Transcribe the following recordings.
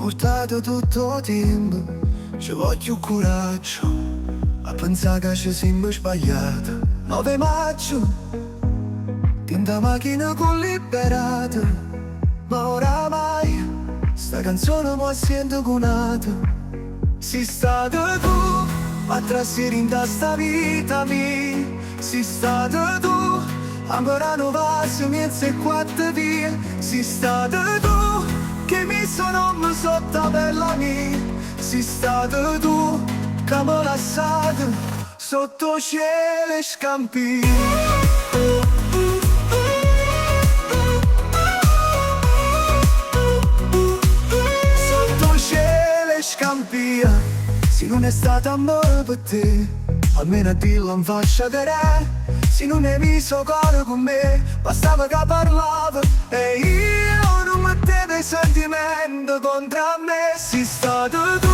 portato tutto il tempo, ci voglio coraggio a pensare che ci siamo sbagliati. 9 maggio, tinta macchina con liberata, ma oramai sta canzone mi sento conata. Sei stata tu a trasferire in sta vita mia, sei stata tu ancora non passo mezzo e quattro vie, sei stata tu che mi sono messo sotto pelle mia, sei stata tu che mi lasciata sotto cielo e scampi. Sotto cielo e scampia, se non è stato amore per te, almeno a dirlo in faccia che se non hai visto cuore con me, bastava che parlava e io non mettevo i sentimenti contro me. Sei stata tu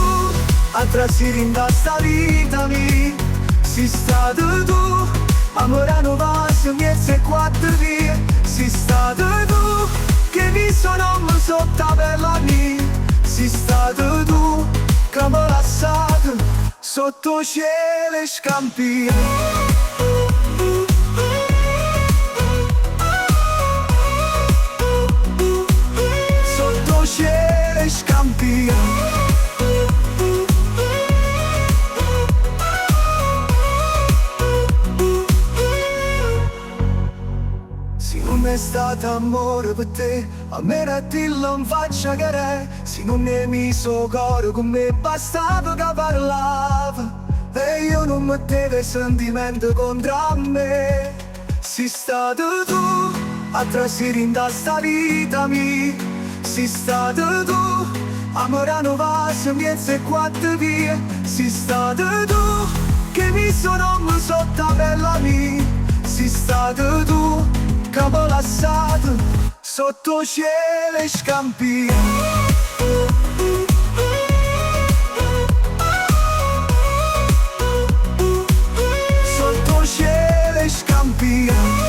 a trasferire in sta vita mia, sei stata tu amore non passo mezzo e quattro vie, sei stata tu che mi sono messo sotto pelle mia, sei stata tu che mi lasciato sotto cielo e scampia. Cielo e scampia. Se non è stato amore per te, almeno a dirlo in faccia che re. Se non hai messo cuore con me, bastava che parlava e io non mettevo i sentimenti contro me. Sei stato tu a trasferire in sta vita mia, sei stata tu, amore non passo mezzo e quattro vie, sei stata tu che mi sono messo sotto pelle mia, sei stata tu che mi lasciato sotto cielo e scampia. Sotto cielo e scampia.